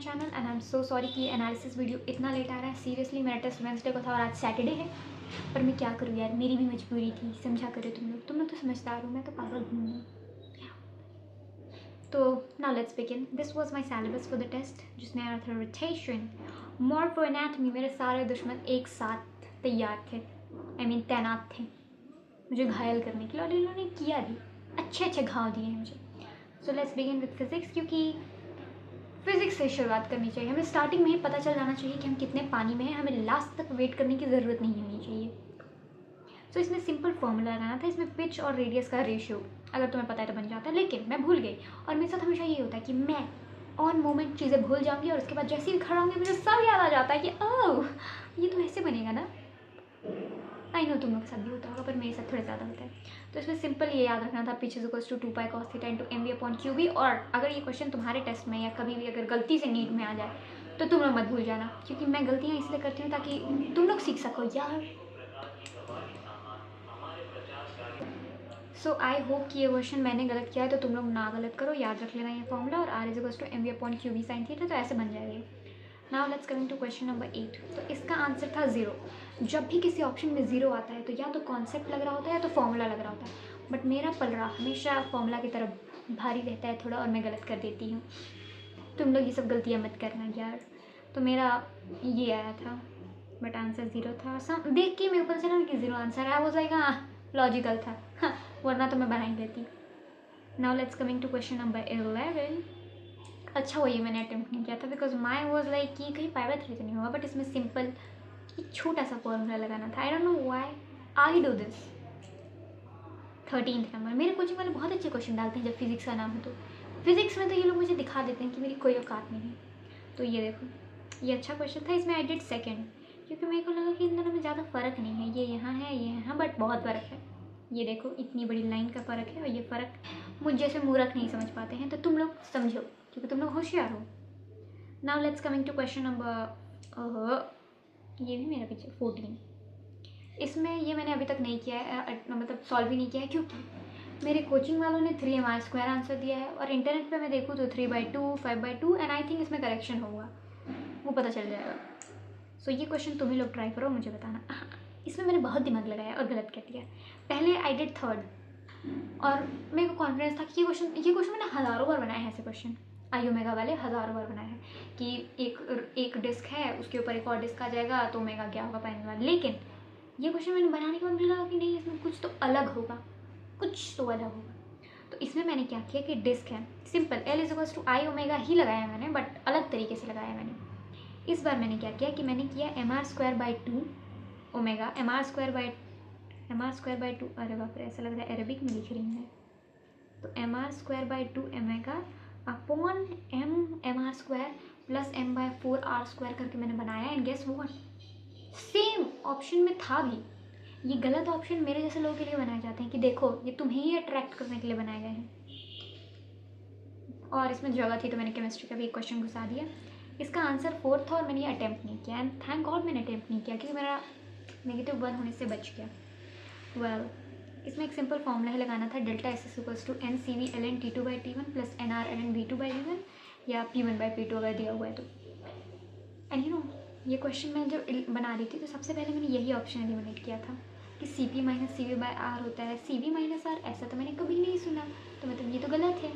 Channel and I am so sorry कि analysis video इतना late आ रहा है। सीरियसली मेरा टेस्ट वेंसडे को था और आज सैटरडे है, पर मैं क्या करूँ यार, मेरी भी मजबूरी थी। समझा करो तुम लोग तो समझदार हो, मैं तो पागल हूँ। तो now let's begin. This was my syllabus for the test, जिसमें आया था रोटेशन, मॉर्फो एनाटॉमी। मेरे सारे दुश्मन एक साथ तैयार थे, आई मीन तैनात थे मुझे घायल करने के लिए, और इन्होंने किया भी। अच्छे अच्छे घाव दिए हैं मुझे। So let's begin with physics, क्योंकि फिजिक्स से शुरुआत करनी चाहिए। हमें स्टार्टिंग में ही पता चल जाना चाहिए कि हम कितने पानी में हैं। हमें लास्ट तक वेट करने की ज़रूरत नहीं होनी चाहिए। तो इसमें सिंपल फॉर्मूला लगाना था। इसमें पिच और रेडियस का रेशियो अगर तुम्हें पता है तो बन जाता है, लेकिन मैं भूल गई। और मेरे साथ हमेशा ये होता है कि मैं ऑन मोमेंट चीज़ें भूल जाऊंगी और उसके बाद जैसे ही खड़ा होंगे मुझे सब याद आ जाता है कि ओह ये तो ऐसे बनेगा ना। आई नो तुम लोग के साथ भी होता होगा, पर मेरे साथ थोड़ा ज़्यादा होता है। तो इसमें सिंपल ये याद रखना था, pitch is equals to 2 pi cos theta into mv upon QB. और अगर ये क्वेश्चन तुम्हारे टेस्ट में या कभी भी अगर गलती से नीट में आ जाए तो तुम लोग मत भूल जाना, क्योंकि मैं गलतियाँ इसलिए करती हूँ ताकि तुम लोग सीख सको यार। सो आई होप कि ये क्वेश्चन मैंने गलत किया है तो तुम लोग ना गलत करो। याद रख लेना ये फॉर्मूला, और R is equals to mv upon QB sine theta, तो ऐसे बन जाएगी। Now let's coming to question number 8। तो इसका आंसर था 0। जब भी किसी ऑप्शन में 0 आता है तो या तो कॉन्सेप्ट लग रहा होता है या तो फॉर्मूला लग रहा होता है, बट मेरा पलड़ा हमेशा फॉर्मूला की तरफ भारी रहता है थोड़ा, और मैं गलत कर देती हूँ। तुम लोग ये सब गलतियाँ मत करना यार। तो मेरा ये आया था, बट आंसर 0 था। देख के मेरे को पता चला कि 0 आंसर है। वो जाएगा लॉजिकल था, वरना तो मैं बना ही देती। Now let's coming to question number 11। अच्छा हुआ ये मैंने अटेम्प्ट नहीं किया था, बिकॉज माई वॉज लाइक कि कहीं पाई बाय 3 तो नहीं होगा, बट इसमें सिंपल एक छोटा सा फॉर्मूला लगाना था। I don't know why I do this. 13th number. मेरे कोचिंग वाले बहुत अच्छे क्वेश्चन डालते हैं जब फिजिक्स का नाम हो तो। फिजिक्स में तो ये लोग मुझे दिखा देते हैं कि मेरी कोई औकात नहीं है। तो ये देखो, ये अच्छा क्वेश्चन था। इसमें आई डिड सेकेंड, क्योंकि मेरे को लगा कि इन दोनों में ज़्यादा फ़र्क नहीं है। ये यहाँ है, ये यहाँ, बट बहुत फ़र्क है। ये देखो इतनी बड़ी लाइन का फ़र्क है, और ये फ़र्क मुझ जैसे मूर्ख नहीं समझ पाते हैं, तो तुम लोग समझो क्योंकि तुम लोग होशियार हो। Now let's coming to question number, ये भी मेरा पीछे 14। इसमें ये मैंने अभी तक नहीं किया है, मतलब सॉल्व ही नहीं किया है, क्योंकि मेरे कोचिंग वालों ने 3mr² आंसर दिया है, और इंटरनेट पे मैं देखूँ तो 3/2, 5/2, एंड आई थिंक इसमें करेक्शन होगा, वो पता चल जाएगा। सो ये क्वेश्चन तुम ही लोग ट्राई करो, मुझे बताना। इसमें मैंने बहुत दिमाग लगाया और गलत कर दिया। पहले आई डिड 3rd, और मेरे को कॉन्फिडेंस था कि ये क्वेश्चन मैंने हज़ारों बार बनाया है। ऐसे क्वेश्चन आई ओमेगा वाले हज़ारों बार बनाया है कि एक डिस्क है, उसके ऊपर एक और डिस्क आ जाएगा तो ओमेगा क्या होगा पाने वाला। लेकिन ये क्वेश्चन मैंने बनाने के बाद मुझे लगा कि नहीं, इसमें कुछ तो अलग होगा, कुछ तो अलग होगा। तो इसमें मैंने क्या किया कि डिस्क है simple, L is equals to I omega ही लगाया मैंने, बट अलग तरीके से लगाया मैंने। इस बार मैंने क्या किया कि मैंने किया mr²/2 ओमेगा, mr²/2। अरे बाप रे, ऐसा लग रहा है अरेबिक में लिख रही हूँ मैं। तो mr²/2 omega upon mr² plus m/4 r² करके मैंने बनाया। And guess what, same option में था भी। ये गलत ऑप्शन मेरे जैसे लोगों के लिए बनाए जाते हैं कि देखो ये तुम्हें ही अट्रैक्ट करने के लिए बनाए गए हैं। और इसमें जगह थी तो मैंने केमिस्ट्री का भी एक क्वेश्चन घुसा दिया। इसका आंसर 4 था और मैंने ये अटैम्प्ट नहीं किया, एंड थैंक गॉड मैंने अटैम्प्ट नहीं किया, क्योंकि मेरा -1 होने से बच गया। वेल इसमें एक सिंपल फॉर्मूला ही लगाना था, delta S is equals to NCV ln T2/T1 plus NR ln V2/V1, या P1/P2 अगर दिया हुआ है तो। एंड यू नो ये क्वेश्चन मैं जब बना रही थी तो सबसे पहले मैंने यही ऑप्शन एलिमिनेट किया था कि CP - CV/R होता है, CV - R। ऐसा तो मैंने कभी नहीं सुना, तो मतलब ये तो गलत है।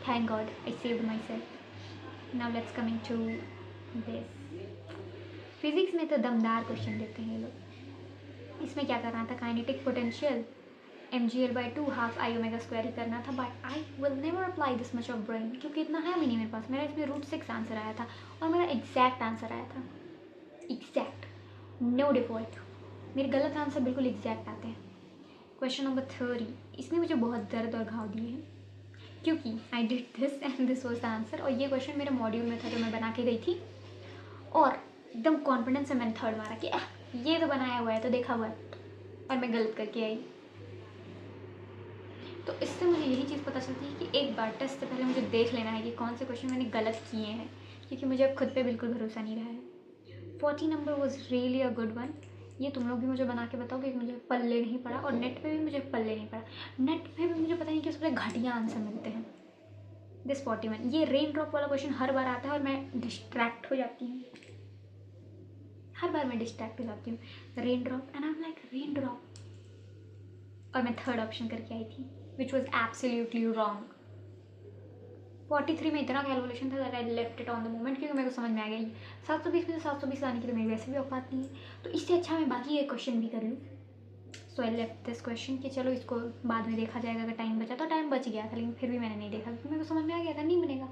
Thank God I saved myself. Now let's coming to this. Physics में तो दमदार क्वेश्चन देते हैं ये लोग। इसमें क्या करना था, kinetic potential mgl/2 half I omega square ही करना था, but I will never apply this much of brain, क्योंकि इतना है भी नहीं मेरे पास। मेरा इसमें √6 आंसर आया था, और मेरा एग्जैक्ट आंसर आया था, एग्जैक्ट, नो डिफॉल्ट। मेरे गलत आंसर बिल्कुल एग्जैक्ट आते हैं। क्वेश्चन नंबर 30, इसने मुझे बहुत दर्द और घाव दिए हैं, क्योंकि I did this and this was the answer. और ये क्वेश्चन मेरे मॉड्यूल में था जो मैं बना के गई थी, और एकदम कॉन्फिडेंस से मैंने 3rd मारा कि ये तो बनाया हुआ है, तो देखा हुआ है, और मैं गलत करके आई। तो इससे मुझे यही चीज़ पता चलती है कि एक बार टेस्ट से पहले मुझे देख लेना है कि कौन से क्वेश्चन मैंने गलत किए हैं, क्योंकि मुझे अब खुद पे बिल्कुल भरोसा नहीं रहा है। 40 number was really a good one. ये तुम लोग भी मुझे बना के बताओ कि मुझे पल्ले नहीं पड़ा, और नेट पे भी मुझे पल्ले नहीं पड़ा। नेट पे भी मुझे पता नहीं कि उसमें घटिया आंसर मिलते हैं। दिस 41, ये रेन ड्रॉप वाला क्वेश्चन हर बार आता है और मैं डिस्ट्रैक्ट हो जाती हूँ, हर बार मैं डिस्ट्रैक्ट हो जाती हूँ। Rain drop and I am like rain drop, और मैं थर्ड ऑप्शन करके आई थी विच वॉज एब्सोल्युटली रॉन्ग। 43 में इतना कैलकुलेशन था that I left it on the moment, क्योंकि मेरे को समझ में आ गया 720 में से 720 लाने की तो मेरी वैसे भी औकात नहीं है, तो इससे अच्छा मैं बाकी ये क्वेश्चन भी कर लूँ। सो आई लेफ्ट दिस क्वेश्चन कि चलो इसको बाद में देखा जाएगा, अगर टाइम बचा तो टाइम बच गया था, लेकिन फिर भी मैंने नहीं देखा क्योंकि मेरे को समझ में आ गया था नहीं बनेगा,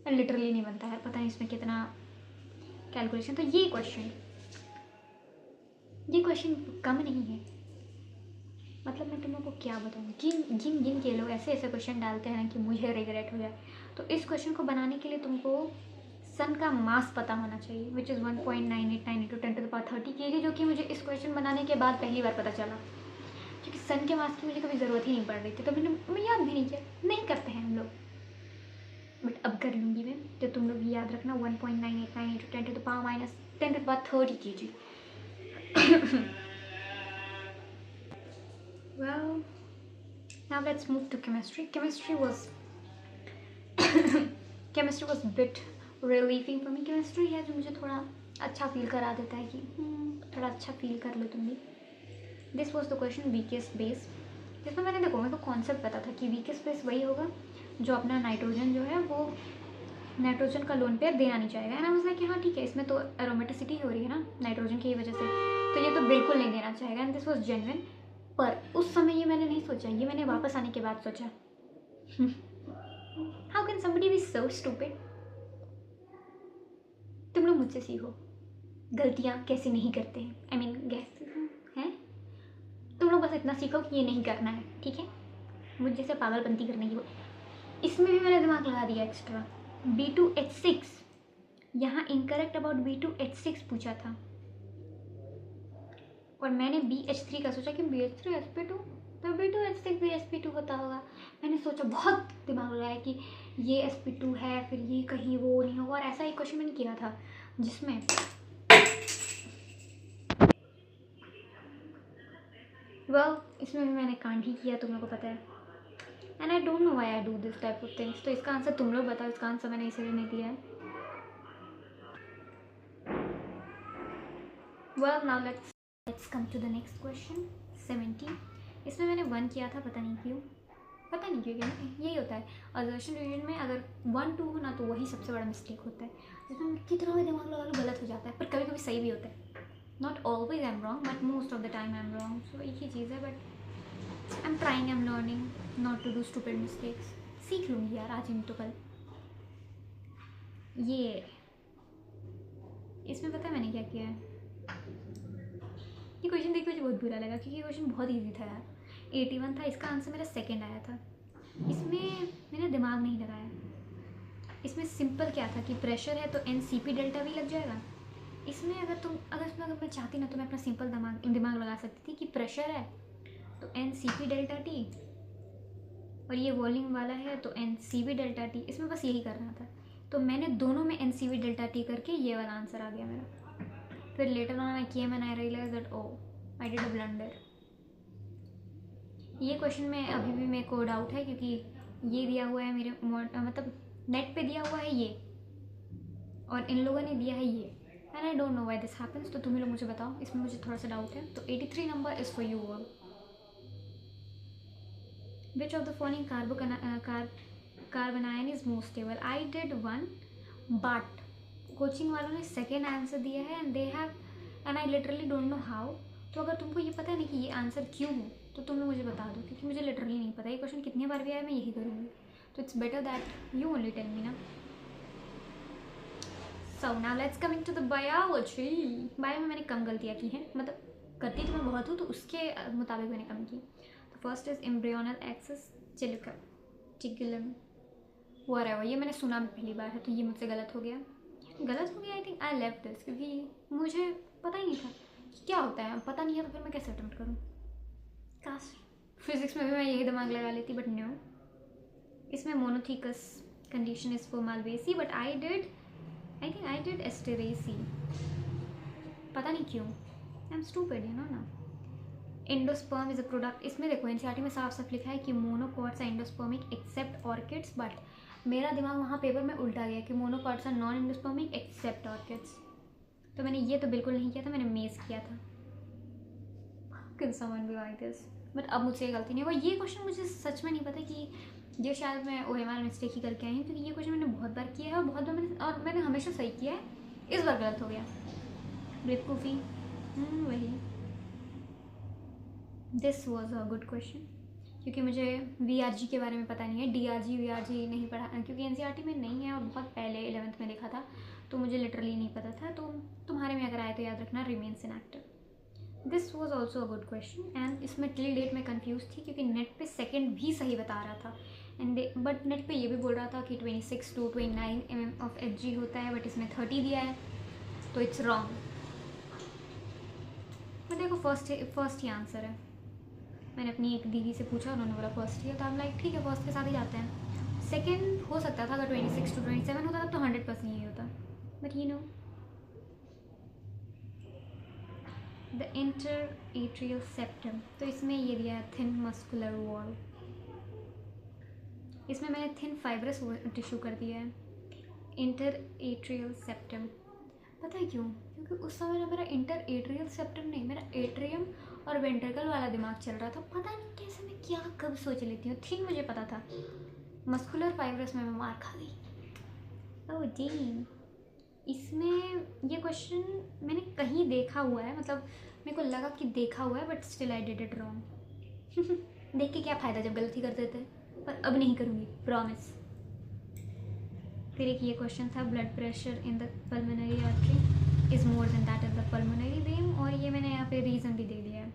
लिटरली नहीं बनता है, पता नहीं इसमें कितना कैलकुलेशन। तो ये क्वेश्चन कम नहीं है, मतलब मैं तुम लोग को क्या बताऊँ, गिन गिन के लोग ऐसे ऐसे क्वेश्चन डालते हैं कि मुझे रिग्रेट हो जाए। तो इस क्वेश्चन को बनाने के लिए तुमको सन का मास पता होना चाहिए विच इज़ 1.9892 इंटू 10⁻30 kg, जो कि मुझे इस क्वेश्चन बनाने के बाद पहली बार पता चला, क्योंकि सन के मास की मुझे कभी ज़रूरत ही नहीं पड़ रही थी, तो मैं याद भी नहीं किया, नहीं करते हैं हम लोग, बट अब कर लूँगी मैं। तो तुम लोग याद रखना 1.989 into 10⁻10⁻30 kg। Well, now let's move to chemistry. Chemistry was bit relieving for me. Chemistry है जो मुझे थोड़ा अच्छा फील करा देता है कि थोड़ा अच्छा फील कर लो तुम भी। This was the question weakest base, जिसमें मैंने देखो मेरे को कॉन्सेप्ट पता था कि वीकेस्ट बेस वही होगा जो अपना नाइट्रोजन जो है वो नाइट्रोजन का लोन पेयर देना नहीं चाहेगा। एंड आई वाज लाइक हाँ ठीक है, इसमें तो एरोमेटिसिटी हो रही है ना नाइट्रोजन की वजह से, तो ये तो बिल्कुल नहीं देना चाहेगा। एंड दिस वॉज जेन्युइन, पर उस समय ये मैंने नहीं सोचा, ये मैंने वापस आने के बाद सोचा। How can somebody be so stupid. तुम लोग मुझसे सीखो गलतियाँ कैसे नहीं करते हैं, आई मीन गैस हैं, तुम लोग बस इतना सीखो कि ये नहीं करना है, ठीक है, मुझ जैसे पागलपंती करने की। इसमें भी मैंने दिमाग लगा दिया एक्स्ट्रा। B2H6, यहाँ इनकरेक्ट अबाउट B2H6 पूछा था और मैंने BH3 का सोचा कि BH3 sp2, तो B2H6 भी sp2 होता होगा। मैंने सोचा, बहुत दिमाग लगाया कि ये sp2 है, फिर ये कहीं वो नहीं होगा, और ऐसा एक क्वेश्चन मैंने किया था जिसमें इसमें भी मैंने कांड ही किया, तुम लोगों को पता है। And I don't know why I do this type of things. तो इसका आंसर तुम लोग बताओ, इसका आंसर मैंने इसलिए नहीं दिया है। Now let's come to the next question 70। इसमें मैंने 1 किया था, पता नहीं क्यों यही होता है ऑब्जर्वेशन डिवीजन में, अगर 1 2 हो ना तो वही सबसे बड़ा मिस्टेक होता है, जिसमें कितना भी दिमाग लगा लो गलत हो जाता है, पर कभी कभी सही भी होता है। Not always I am wrong, but most of the time I am wrong. So एक ही चीज़ है, but I am trying, I am learning not to do stupid mistakes. सीख लूँगी यार, आज नहीं तो कल। ये इसमें पता है मैंने क्या किया है, ये क्वेश्चन देख के मुझे बहुत बुरा लगा क्योंकि ये क्वेश्चन बहुत ईजी था यार। 81 था, इसका आंसर मेरा सेकंड आया था। इसमें मैंने दिमाग नहीं लगाया। इसमें सिंपल क्या था कि प्रेशर है तो NCP डेल्टा भी लग जाएगा। इसमें अगर मैं चाहती ना तो मैं अपना सिंपल दिमाग लगा सकती थी कि प्रेशर है तो NCP डेल्टा T, और ये वॉल्यूम वाला है तो NCV डेल्टा T। इसमें बस यही करना था, तो मैंने दोनों में NCV डेल्टा T करके ये वाला आंसर आ गया मेरा। फिर later on I came and I realise that I did a blunder. ये क्वेश्चन में अभी भी मेरे को डाउट है, क्योंकि ये दिया हुआ है मेरे मतलब नेट पे दिया हुआ है ये, और इन लोगों ने दिया है ये, and I don't know why this happens. तो तुम्हें लोग मुझे बताओ, इसमें मुझे थोड़ा सा डाउट है। तो 83 number is for you all. Which of the following carbon ion is most stable. I did 1, but coaching वालों ने सेकेंड आंसर दिया है and I literally don't know how. तो अगर तुमको ये पता नहीं कि ये आंसर क्यों हो तो तुम लोग मुझे बता दो, क्योंकि मुझे लिटरली नहीं पता। ये क्वेश्चन कितनी बार भी आया मैं यही करूँगी, तो it's better that you only tell me ना। So now let's coming to the biology. Bio में मैंने कम गलतियाँ की हैं, मतलब करती तो मैं बहुत हूँ, तो उसके मुताबिक मैंने कम की। तो फर्स्ट इज एम्ब्रियोनल एक्सिस टिगुलम व्हाटएवर, ये मैंने सुना पहली बार है, तो ये मुझसे गलत हो गया। आई थिंक आई लेफ्ट दिस, क्योंकि मुझे पता ही नहीं था क्या होता है। पता नहीं है तो फिर मैं कैसे अटेम्प्ट करूँ। काश फिजिक्स में भी मैं यही दिमाग लगा लेती, बट नो। इसमें monothecous condition is for malvaceae, but I think I did asteraceae, पता नहीं क्यों। I am stupid, you know ना। एंडोस्पर्म इज अ प्रोडक्ट, इसमें देखो एनसीईआरटी में साफ साफ लिखा है कि monocots are endospermic except orchids, but मेरा दिमाग वहाँ पेपर में उल्टा गया कि monocots are non endospermic except orchids. तो मैंने ये तो बिल्कुल नहीं किया था, मैंने मेज किया था। Can someone be like this? But अब मुझसे ये गलती नहीं हुआ। ये क्वेश्चन मुझे सच में नहीं पता कि ये शायद मैं OMR मिस्टेक ही करके आई हूँ, क्योंकि ये क्वेश्चन मैंने बहुत बार किया है और बहुत बार मैंने हमेशा सही किया है, इस बार गलत हो गया। बेवकूफ़ी वही। This was a good question, क्योंकि मुझे VRG के बारे में पता नहीं है, DRG VRG नहीं पढ़ा, क्योंकि NCERT में नहीं है और बहुत पहले 11th में देखा था, तो मुझे लिटरली नहीं पता था। तो तुम्हारे में अगर आए तो याद रखना, remains inactive. This was also a good question, and इसमें टिल डेट में कन्फ्यूज थी, क्योंकि नेट पे सेकेंड भी सही बता रहा था, एंड बट नेट पे ये भी बोल रहा था कि 26 to 29 mm ऑफ Hg होता है, बट इसमें 30 दिया है, तो इट्स रॉन्ग। मैं देखो फर्स्ट ही आंसर है। मैंने अपनी एक दीदी से पूछा, उन्होंने बोला फर्स्ट ही है, तो हम लाइक ठीक है फर्स्ट के साथ ही जाते हैं। सेकेंड हो सकता था, अगर 26 to 27 होता तो 100% यही होता, but you know. The interatrial septum, तो इसमें ये दिया है थिन मस्कुलर वॉल, इसमें मैंने थिन फाइब्रस टिश्यू कर दिया है। इंटरएट्रियल सेप्टम, पता है क्यों? क्योंकि उस समय ना मेरा इंटरएट्रियल सेप्टम नहीं, मेरा एट्रियम और वेंट्रिकल वाला दिमाग चल रहा था। पता नहीं कैसे मैं क्या कब सोच लेती हूँ। थिन मुझे पता था, मस्कुलर फाइब्रस में मैं मार खा गई। ओह जी, इसमें ये क्वेश्चन मैंने कहीं देखा हुआ है, मतलब मेरे को लगा कि देखा हुआ है, but still I did it wrong. देख के क्या फ़ायदा जब गलती कर देते हैं, पर अब नहीं करूँगी, प्रॉमिस। फिर एक ये क्वेश्चन था, blood pressure in the pulmonary artery is more than that in the pulmonary vein, और ये मैंने यहाँ पे रीज़न भी दे दिया है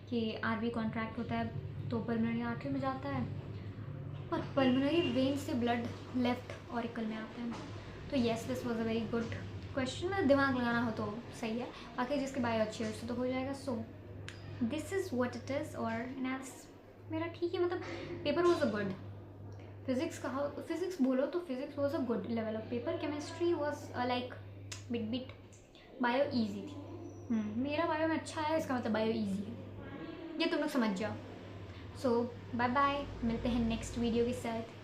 कि आरवी कॉन्ट्रैक्ट होता है तो पल्मोनरी आर्टरी में जाता है, और पल्मोनरी वेन से ब्लड लेफ्ट ऑरिकल में आता है। तो yes, this was a very good question. दिमाग लगाना हो तो सही है, बाकी जिसके बायो अच्छी है उससे तो हो जाएगा। So this is what it is, और एनालिसिस मेरा ठीक है, मतलब paper was a good. Physics बोलो तो physics was a good level of paper. Chemistry was like bit bio easy थी। मेरा बायो में अच्छा है, इसका मतलब बायो ईजी है, ये तुम लोग समझ जाओ। सो बाय बाय, मिलते हैं नेक्स्ट वीडियो के साथ।